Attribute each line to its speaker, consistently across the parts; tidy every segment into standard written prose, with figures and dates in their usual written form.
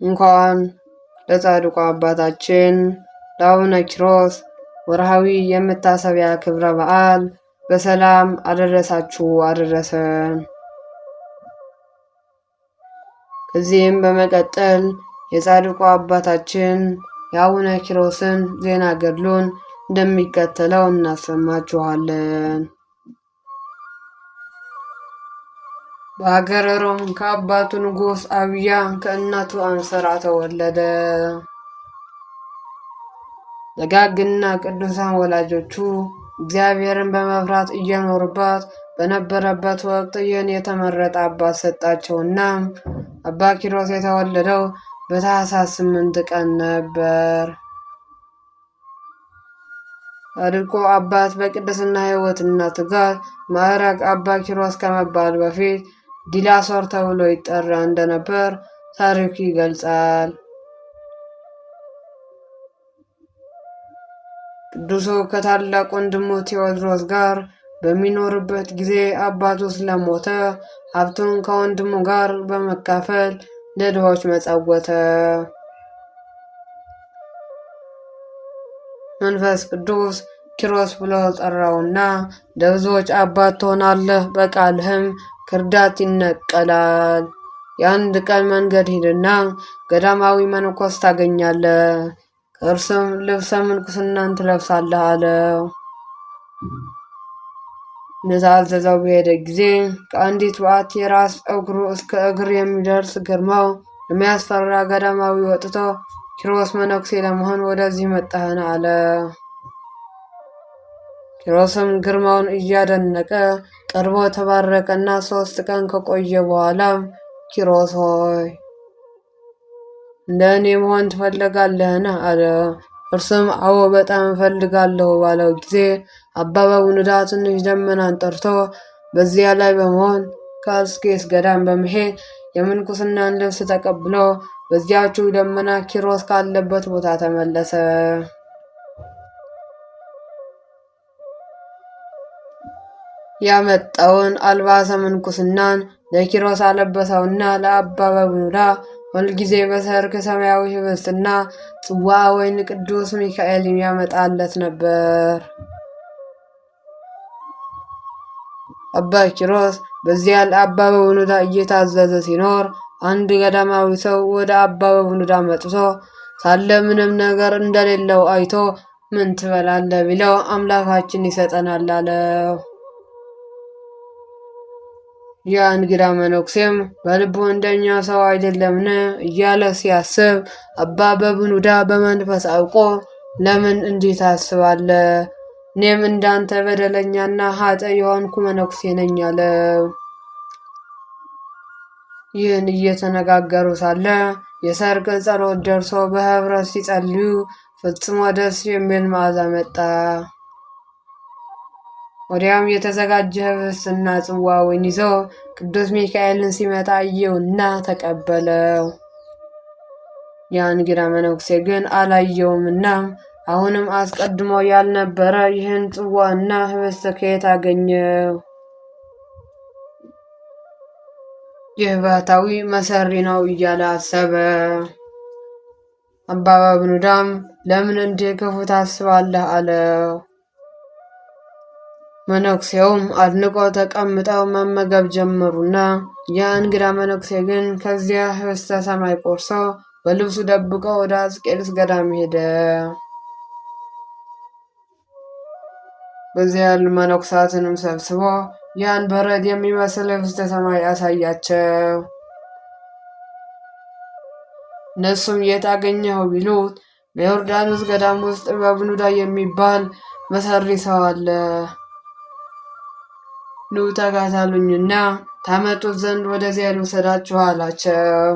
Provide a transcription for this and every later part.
Speaker 1: እንኳን ለጻድቁ አባታችን ለአቡነ ኪሮስ ወርሃዊ የመታሰቢያ ክብረ በዓል በሰላም አደረሳችሁ አደረሰን። ከዚህም በመቀጠል የጻድቁ አባታችን የአቡነ ኪሮስን ዜና ገድሉን እንደሚከተለው እናሰማችኋለን። በሀገረ ሮም ከአባቱ ንጉሥ አብያ ከእናቱ አንሰራ ተወለደ። ደጋግና ቅዱሳን ወላጆቹ እግዚአብሔርን በመፍራት እየኖሩባት በነበረበት ወቅት ይህን የተመረጠ አባት ሰጣቸውና አባ ኪሮስ የተወለደው በታኅሳስ 8 ቀን ነበር። ጻድቁ አባት በቅድስና ሕይወትና ትጋት ማዕረግ አባ ኪሮስ ከመባል በፊት ዲላሶር ተብሎ ይጠራ እንደነበር ታሪኩ ይገልጻል። ቅዱሱ ከታላቅ ወንድሙ ቴዎድሮስ ጋር በሚኖርበት ጊዜ አባቱ ስለሞተ ሀብቱን ከወንድሙ ጋር በመካፈል ለድሆች መጸወተ። መንፈስ ቅዱስ ኪሮስ ብሎ ጠራውና ለብዙዎች አባት ትሆናለህ፣ በቃልህም ክርዳት ይነቀላል። የአንድ ቀን መንገድ ሂድና ገዳማዊ መነኮስ ታገኛለህ፣ ከእርሱም ልብሰ ምንኩስናን ትለብሳለህ አለው። እንደታዘዘው በሄደ ጊዜ ከአንዲት በዓት የራስ እግሩ እስከ እግር የሚደርስ ግርማው የሚያስፈራ ገዳማዊ ወጥቶ ኪሮስ መነኩሴ ለመሆን ወደዚህ መጣህን አለ። ኪሮስም ግርማውን እያደነቀ ቀርቦ ተባረከና 3 ቀን ከቆየ በኋላም ኪሮስ ሆይ እንደ እኔ መሆን ትፈልጋለህን? አለ። እርሱም አዎ በጣም እፈልጋለሁ ባለው ጊዜ አባ በቡንዳ ትንሽ ደመናን ጠርቶ በዚያ ላይ በመሆን ከአስቄስ ገዳም በመሄድ የምንኩስናን ልብስ ተቀብሎ በዚያችው ደመና ኪሮስ ካለበት ቦታ ተመለሰ። ያመጣውን አልባሰ ምንኩስናን ለኪሮስ አለበሰውና ለአባ በቡንዳ ሁልጊዜ በሰርክ ሰማያዊ ህብስትና ጽዋ ወይን ቅዱስ ሚካኤል ያመጣለት ነበር። አባ ኪሮስ በዚያ ለአባ በቡንዳ እየታዘዘ ሲኖር አንድ ገዳማዊ ሰው ወደ አባ በቡንዳ መጥቶ ሳለ ምንም ነገር እንደሌለው አይቶ ምን ትበላለህ ቢለው አምላካችን ይሰጠናል አለው። ያ እንግዳ መነኩሴም በልቡ እንደኛ ሰው አይደለምን እያለ ሲያስብ አባ በቡንዳ በመንፈስ አውቆ ለምን እንዲህ ታስባለህ? እኔም እንዳንተ በደለኛና ኃጥእ የሆንኩ መነኩሴ ነኝ አለው። ይህን እየተነጋገሩ ሳለ የሰርክ ጸሎት ደርሶ በህብረት ሲጸልዩ ፈጽሞ ደስ የሚል መዓዛ መጣ። ወዲያም የተዘጋጀ ህብስትና ጽዋ ወይን ይዞ ቅዱስ ሚካኤልን ሲመጣ አየውና ተቀበለው። ያ እንግዳ መነኩሴ ግን አላየውምና አሁንም አስቀድሞ ያልነበረ ይህን ጽዋና ህብስት ከየት አገኘው? ይህ ባህታዊ መሰሪ ነው እያለ አሰበ። አባ በቡንዳም ለምን እንዲህ ክፉ ታስባለህ አለው። መነኩሴውም አድንቆ ተቀምጠው መመገብ ጀመሩና ያ እንግዳ መነኩሴ ግን ከዚያ ህብስተ ሰማይ ቆርሶ በልብሱ ደብቆ ወደ አስቄጥስ ገዳም ሄደ። በዚያ ያሉ መነኩሳትንም ሰብስቦ ያን በረድ የሚመስል ህብስተ ሰማይ አሳያቸው። እነሱም የት አገኘኸው ቢሉት በዮርዳኖስ ገዳም ውስጥ በቡንዳ የሚባል መሰሪ ሰው አለ፣ ኑ ተከተሉኝና ታመጡት ዘንድ ወደዚያ ልውሰዳችሁ አላቸው።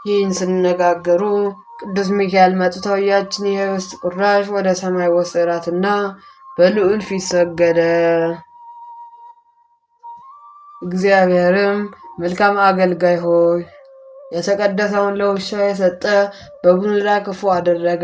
Speaker 1: ይህን ሲነጋገሩ ቅዱስ ሚካኤል መጥቶ ያችን የህብስት ቁራሽ ወደ ሰማይ ወሰዳትና በልዑል ፊት ሰገደ። እግዚአብሔርም መልካም አገልጋይ ሆይ የተቀደሰውን ለውሻ የሰጠ በቡንዳ ክፉ አደረገ፣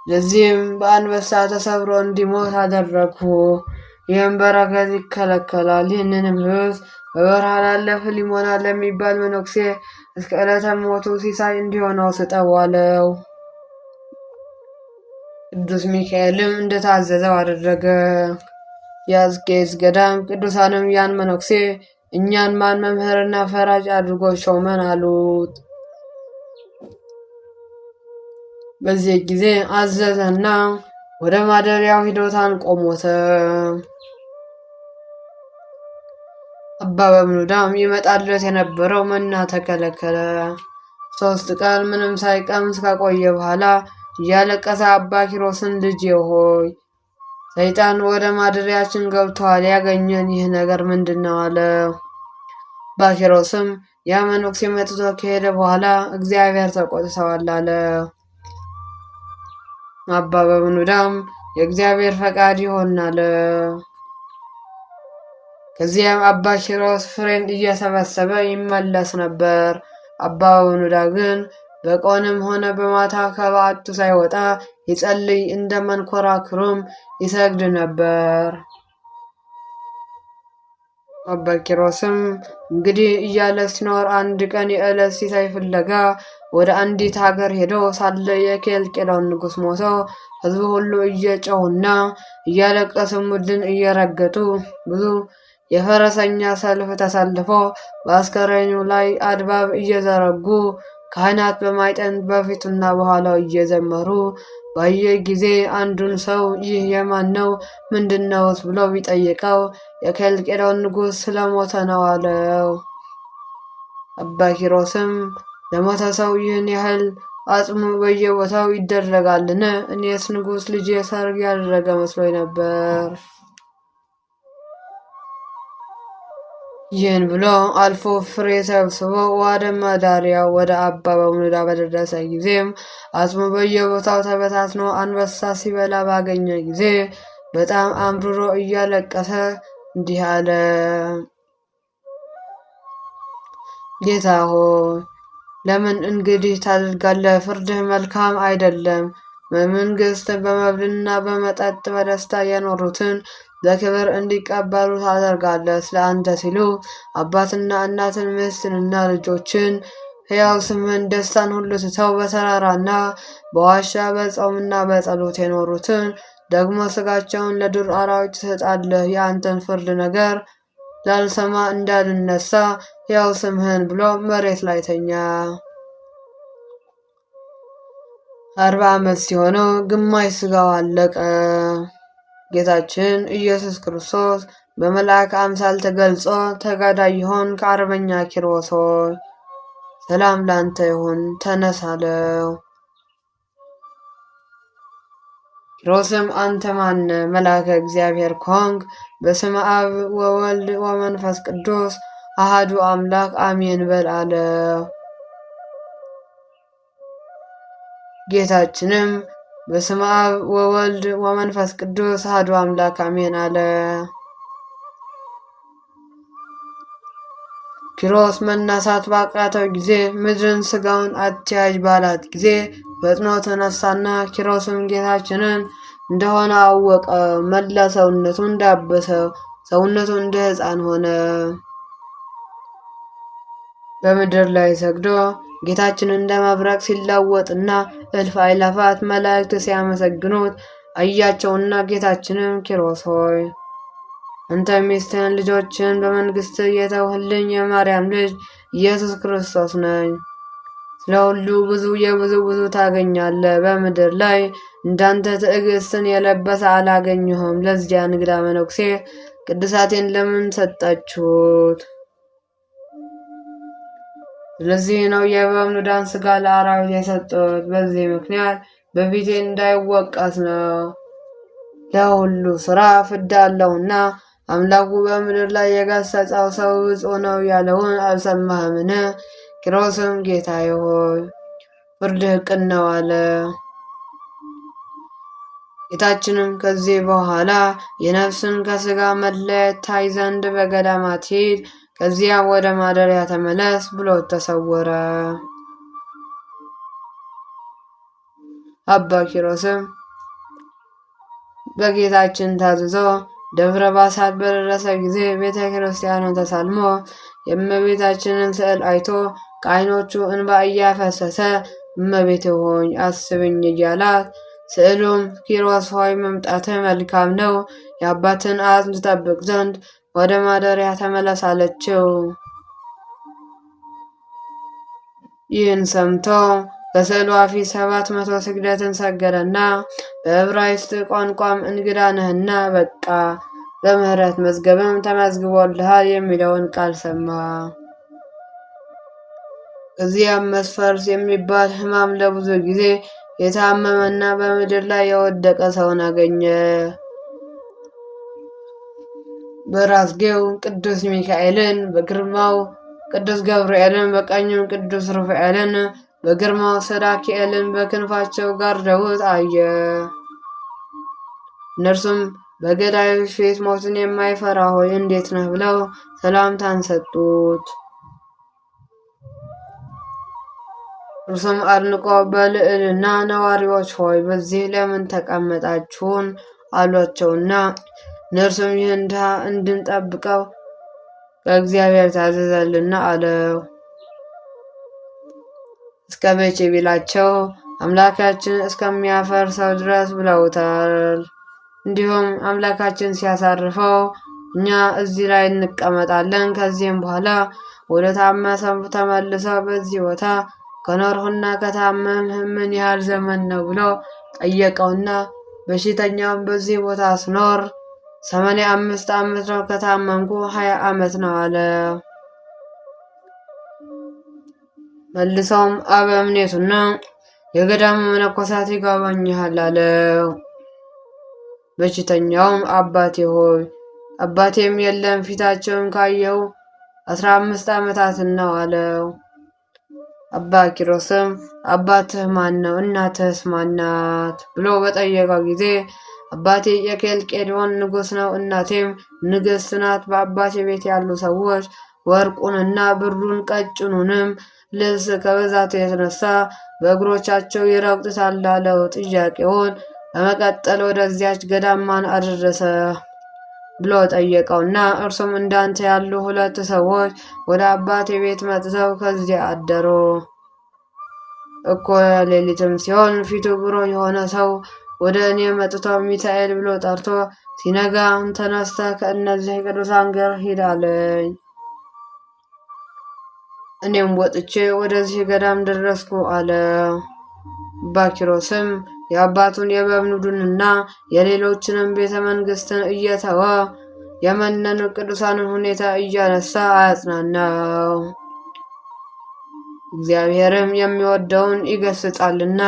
Speaker 1: ለዚህም በአንበሳ ተሰብሮ እንዲሞት አደረግሁ። ይህም በረከት ይከለከላል። ይህንንም ህብስት በበረሃ ላለ ፊሊሞና ለሚባል መነኩሴ እስከ ዕለተ ሞቱ ሲሳይ እንዲሆነው ስጠው አለው። ቅዱስ ሚካኤልም እንደታዘዘው አደረገ። የአስቄጥስ ገዳም ቅዱሳንም ያን መነኩሴ እኛን ማን መምህርና ፈራጅ አድርጎ ሾመን አሉት። በዚህ ጊዜ አዘዘና ወደ ማደሪያው ሂዶ ታንቆ ሞተ። አባ በብኑዳም ይመጣለት የነበረው መና ተከለከለ። 3 ቀን ምንም ሳይቀምስ ከቆየ በኋላ እያለቀሰ አባ ኪሮስን ልጄ ሆይ ሰይጣን ወደ ማደሪያችን ገብቷል፣ ያገኘን ይህ ነገር ምንድን ነው አለው። አባ ኪሮስም ያ መነኩሴ መጥቶ ከሄደ በኋላ እግዚአብሔር ተቆጥተዋል አለ። አባ በብኑዳም የእግዚአብሔር ፈቃድ ይሆን አለ። ከዚያም አባ ኪሮስ ፍሬን እየሰበሰበ ይመለስ ነበር። አባ በብኑዳ ግን በቀንም ሆነ በማታ ከበዓቱ ሳይወጣ ይጸልይ፣ እንደ መንኮራኩሩም ይሰግድ ነበር። አባ ኪሮስም እንግዲህ እያለ ሲኖር አንድ ቀን የዕለት ሲሳይ ፍለጋ ወደ አንዲት ሀገር ሄዶ ሳለ የኬልቄዶን ንጉሥ ሞቶ ሕዝቡ ሁሉ እየጮሁና እያለቀሱ ምድርን እየረገጡ ብዙ የፈረሰኛ ሰልፍ ተሰልፎ በአስከሬኑ ላይ አድባብ እየዘረጉ ካህናት በማይጠንት በፊቱና በኋላው እየዘመሩ ባየ ጊዜ አንዱን ሰው ይህ የማን ነው? ምንድነውስ? ብሎ ቢጠይቀው የኬልቄዶን ንጉሥ ስለሞተ ነው አለው። አባ ኪሮስም ለሞተ ሰው ይህን ያህል አጽሙ በየቦታው ይደረጋልን? እኔስ ንጉሥ ልጄ ሰርግ ያደረገ መስሎኝ ነበር። ይህን ብሎ አልፎ ፍሬ ሰብስቦ ወደ ማደሪያው ወደ አባ በብኑዳ በደረሰ ጊዜም አጽሙ በየቦታው ተበታትኖ አንበሳ ሲበላ ባገኘ ጊዜ በጣም አምርሮ እያለቀሰ እንዲህ አለ። ጌታ ሆይ ለምን እንግዲህ ታደርጋለህ? ፍርድህ መልካም አይደለም። በመንግስት በመብልና በመጠጥ በደስታ የኖሩትን በክብር እንዲቀበሉ ታደርጋለህ። ስለ አንተ ሲሉ አባትና እናትን፣ ሚስትንና ልጆችን፣ ሕያው ስምህን፣ ደስታን ሁሉ ትተው በተራራና በዋሻ በጾምና በጸሎት የኖሩትን ደግሞ ስጋቸውን ለዱር አራዊት ትሰጣለህ። የአንተን ፍርድ ነገር ላልሰማ እንዳልነሳ ሕያው ስምህን ብሎ መሬት ላይ ተኛ። 40 ዓመት ሲሆነው ግማሽ ስጋው አለቀ። ጌታችን ኢየሱስ ክርስቶስ በመልአክ አምሳል ተገልጾ ተጋዳይ ይሆን ከአርበኛ ኪሮስ ሆይ ሰላም ላንተ ይሁን፣ ተነስ አለው። ኪሮስም አንተ ማነ? መልአከ እግዚአብሔር ከሆንክ በስመ አብ ወወልድ ወመንፈስ ቅዱስ አሃዱ አምላክ አሜን በል አለው። ጌታችንም በስመ አብ ወወልድ ወመንፈስ ቅዱስ አሐዱ አምላክ አሜን አለ። ኪሮስ መነሳት ባቃተው ጊዜ ምድርን ስጋውን አትያዥ ባላት ጊዜ ፈጥኖ ተነሳና ኪሮስም ጌታችንን እንደሆነ አወቀ። መላ ሰውነቱ እንዳበሰው፣ ሰውነቱ እንደ ሕፃን ሆነ። በምድር ላይ ሰግዶ ጌታችን እንደ መብረቅ ሲለወጥና እልፍ አእላፋት መላእክት ሲያመሰግኑት አያቸውና ጌታችንም ኪሮስ ሆይ አንተ ሚስትህን ልጆችን በመንግስት የተውህልኝ የማርያም ልጅ ኢየሱስ ክርስቶስ ነኝ። ስለ ሁሉ ብዙ ታገኛለህ። በምድር ላይ እንዳንተ ትዕግስትን የለበሰ አላገኘሁም። ለዚያ እንግዳ መነኩሴ ቅዱሳቴን ለምን ሰጣችሁት? ስለዚህ ነው የበብኑዳን ስጋ ለአራዊት የሰጡት። በዚህ ምክንያት በፊቴ እንዳይወቀስ ነው። ለሁሉ ስራ ፍዳ አለውና አምላኩ በምድር ላይ የገሰጸው ሰው ብፁዕ ነው ያለውን አልሰማህምን? ኪሮስም ጌታዬ ሆይ ፍርድህ ቅን ነው አለ። ጌታችንም ከዚህ በኋላ የነፍስን ከስጋ መለየት ታይ ዘንድ በገዳማት ሂድ፣ ከዚያም ወደ ማደሪያ ተመለስ ብሎ ተሰወረ። አባ ኪሮስም በጌታችን ታዝዞ ደብረ ባሳት በደረሰ ጊዜ ቤተ ክርስቲያኑን ተሳልሞ የእመቤታችንን ስዕል አይቶ ከዓይኖቹ እንባ እያፈሰሰ እመቤቴ ሆይ አስብኝ እያላት፣ ስዕሉም ኪሮስ ሆይ መምጣትህ መልካም ነው፣ የአባትን አጽም ትጠብቅ ዘንድ ወደ ማደሪያ ተመለስ አለችው። ይህን ሰምቶ በስዕሏ ፊት 700 ስግደትን ሰገደና በዕብራይስጥ ቋንቋም እንግዳ ነህና በቃ በምሕረት መዝገብም ተመዝግቦልሃል የሚለውን ቃል ሰማ። እዚያም መስፈርስ የሚባል ሕማም ለብዙ ጊዜ የታመመና በምድር ላይ የወደቀ ሰውን አገኘ። በራስጌው ቅዱስ ሚካኤልን፣ በግርማው ቅዱስ ገብርኤልን፣ በቀኙም ቅዱስ ሩፋኤልን፣ በግርማው ሰዳኪኤልን በክንፋቸው ጋርደውት አየ። እነርሱም በገዳዮች ፊት ሞትን የማይፈራ ሆይ እንዴት ነህ ብለው ሰላምታን ሰጡት። እርሱም አድንቆ በልዕልና ነዋሪዎች ሆይ በዚህ ለምን ተቀመጣችሁን አሏቸውና፣ እነርሱም ይህን ድሃ እንድንጠብቀው ከእግዚአብሔር ታዘዘልና አለው። እስከ መቼ ቢላቸው አምላካችን እስከሚያፈርሰው ድረስ ብለውታል። እንዲሁም አምላካችን ሲያሳርፈው እኛ እዚህ ላይ እንቀመጣለን። ከዚህም በኋላ ወደ ታመሰው ተመልሰው በዚህ ቦታ ከኖርሁና ከታመምህ ምን ያህል ዘመን ነው ብሎ ጠየቀውና በሽተኛውም በዚህ ቦታ ስኖር 85 ዓመት ነው፣ ከታመምኩ 20 ዓመት ነው አለ። መልሰውም አበምኔቱና የገዳሙ መነኮሳት ይጎበኙሃል አለው። በሽተኛውም አባቴ ሆይ አባቴም የለም፣ ፊታቸውን ካየው 15 ዓመታትን ነው አለው። አባ ኪሮስም አባትህ ማን ነው? እናትህስ ማናት? ብሎ በጠየቀው ጊዜ አባቴ የኬልቄዶን ንጉሥ ነው፣ እናቴም ንግሥት ናት። በአባቴ ቤት ያሉ ሰዎች ወርቁንና ብሩን ቀጭኑንም ልብስ ከብዛቱ የተነሳ በእግሮቻቸው ይረግጡታል አለው። ጥያቄውን በመቀጠል ወደዚያች ገዳማን አደረሰ ብሎ ጠየቀውና እርሱም እንዳንተ ያሉ 2 ሰዎች ወደ አባቴ ቤት መጥተው ከዚያ አደሩ። እኩለ ሌሊትም ሲሆን ፊቱ ብሩህ የሆነ ሰው ወደ እኔ መጥቶ ሚካኤል ብሎ ጠርቶ ሲነጋ ተነስተህ ከእነዚህ ቅዱሳን ጋር ሂድ አለኝ። እኔም ወጥቼ ወደዚህ ገዳም ደረስኩ አለ። አባ ኪሮስም የአባቱን የበብኑድንና የሌሎችንም ቤተ መንግስትን እየተወ የመነኑ ቅዱሳንን ሁኔታ እያነሳ አያጽናናው። እግዚአብሔርም የሚወደውን ይገስጻልና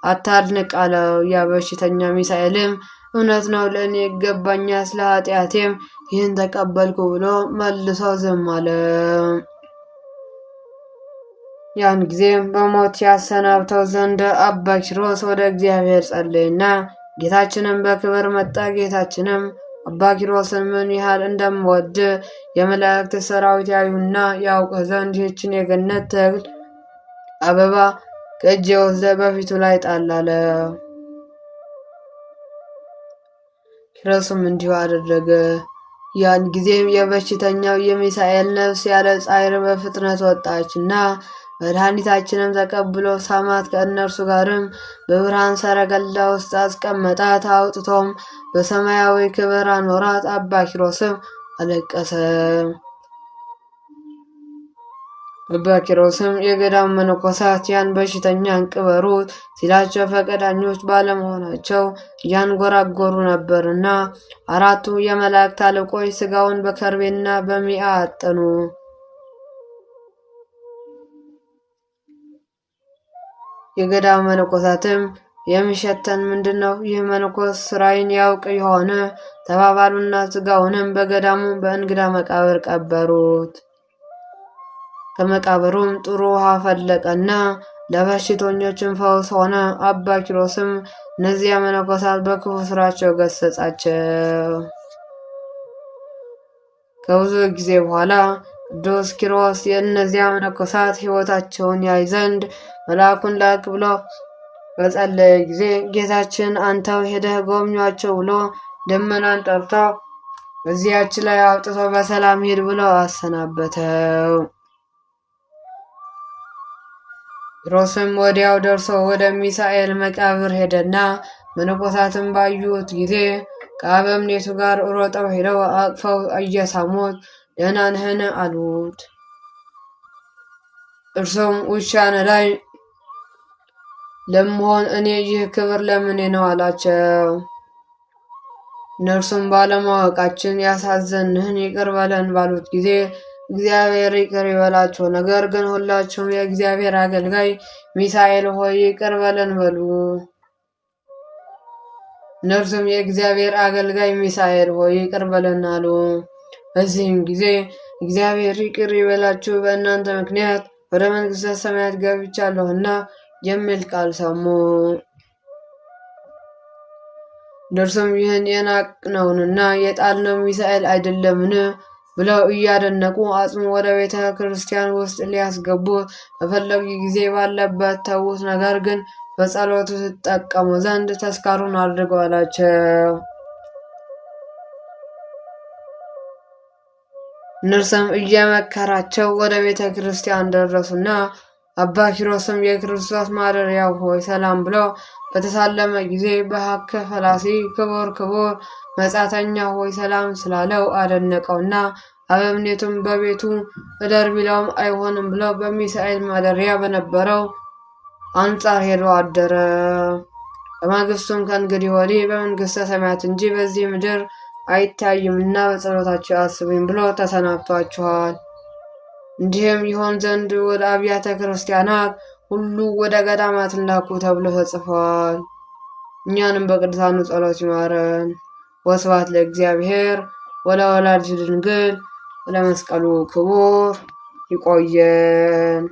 Speaker 1: አታድንቅ አለው። ያ በሽተኛ ሚካኤልም እውነት ነው፣ ለእኔ ይገባኛል፣ ስለ ኃጢአቴም ይህን ተቀበልኩ ብሎ መልሶ ዝም አለ። ያን ጊዜም በሞት ያሰናብተው ዘንድ አባ ኪሮስ ወደ እግዚአብሔር ጸለየና ጌታችንም በክብር መጣ። ጌታችንም አባ ኪሮስን ምን ያህል እንደምወድ የመላእክት ሰራዊት ያዩና ያውቅ ዘንድ ይህችን የገነት ተክል አበባ ከእጄ ወስደህ በፊቱ ላይ ጣል አለ። ኪሮስም እንዲሁ አደረገ። ያን ጊዜም የበሽተኛው የሚካኤል ነፍስ ያለ ጻዕር በፍጥነት ወጣችና መድኃኒታችንም ተቀብሎ ሳማት። ከእነርሱ ጋርም በብርሃን ሰረገላ ውስጥ አስቀመጣት። አውጥቶም በሰማያዊ ክብር አኖራት። አባ ኪሮስም አለቀሰ። አባ ኪሮስም የገዳሙ መነኮሳት ያን በሽተኛ እንቅበሩት ሲላቸው ፈቃደኞች ባለመሆናቸው እያንጎራጎሩ ነበርና 4ቱ የመላእክት አለቆች ሥጋውን በከርቤና በሚአ አጠኑ። የገዳሙ መነኮሳትም የሚሸተን ምንድን ነው? ይህ መነኮስ ስራይን ያውቅ የሆነ ተባባሉና ሥጋውንም በገዳሙ በእንግዳ መቃብር ቀበሩት። ከመቃብሩም ጥሩ ውሃ ፈለቀና ለበሽተኞችም ፈውስ ሆነ። አባ ኪሮስም እነዚያ መነኮሳት በክፉ ስራቸው ገሰጻቸው። ከብዙ ጊዜ በኋላ ቅዱስ ኪሮስ የእነዚያ መነኮሳት ሕይወታቸውን ያይ ዘንድ መልአኩን ላክ ብሎ በጸለየ ጊዜ ጌታችን አንተው ሄደህ ጎብኟቸው ብሎ ደመናን ጠርቶ በዚያች ላይ አውጥቶ በሰላም ሂድ ብሎ አሰናበተው። ኪሮስም ወዲያው ደርሶ ወደ ሚሳኤል መቃብር ሄደና መነኮሳትን ባዩት ጊዜ ከአበምኔቱ ጋር ሮጠው ሄደው አቅፈው እየሳሙት ደህና ነህን አሉት። እርሱም ውሻን ላይ ለመሆን እኔ ይህ ክብር ለምኔ ነው አላቸው። እነርሱም ባለማወቃችን ያሳዘንህን ይቅር በለን ባሉት ጊዜ እግዚአብሔር ይቅር ይበላቸው፣ ነገር ግን ሁላችሁም የእግዚአብሔር አገልጋይ ሚሳኤል ሆይ ይቅር በለን በሉ። እነርሱም የእግዚአብሔር አገልጋይ ሚሳኤል ሆይ ይቅር በለን አሉ። በዚህም ጊዜ እግዚአብሔር ይቅር ይበላችሁ፣ በእናንተ ምክንያት ወደ መንግሥተ ሰማያት ገብቻለሁና የሚል ቃል ሰሙ። እነርሱም ይህን የናቅነውንና የጣልነው ሚሳኤል አይደለምን ብለው እያደነቁ አጽሙ ወደ ቤተ ክርስቲያን ውስጥ ሊያስገቡት በፈለጉ ጊዜ ባለበት ተዉት። ነገር ግን በጸሎቱ ትጠቀሙ ዘንድ ተስካሩን አድርጉ አላቸው። እነርሱም እየመከራቸው ወደ ቤተ ክርስቲያን ደረሱና አባ ኪሮስም የክርስቶስ ማደሪያው ሆይ ሰላም ብሎ በተሳለመ ጊዜ በሀከ ፈላሲ ክቡር ክቡር መጻተኛ ሆይ ሰላም ስላለው አደነቀውና አበምኔቱም በቤቱ እደር ቢለውም አይሆንም ብሎ በሚሳኤል ማደሪያ በነበረው አንጻር ሄዶ አደረ። በማግስቱም ከእንግዲህ ወዲህ በመንግሥተ ሰማያት እንጂ በዚህ ምድር አይታይምና በጸሎታቸው አስቡኝ ብሎ ተሰናብቷቸዋል። እንዲህም ይሆን ዘንድ ወደ አብያተ ክርስቲያናት ሁሉ ወደ ገዳማት ላኩ ተብሎ ተጽፏል። እኛንም በቅዱሳኑ ጸሎት ይማረን። ወስብሐት ለእግዚአብሔር ወለወላዲቱ ድንግል ወለመስቀሉ ክቡር። ይቆየን።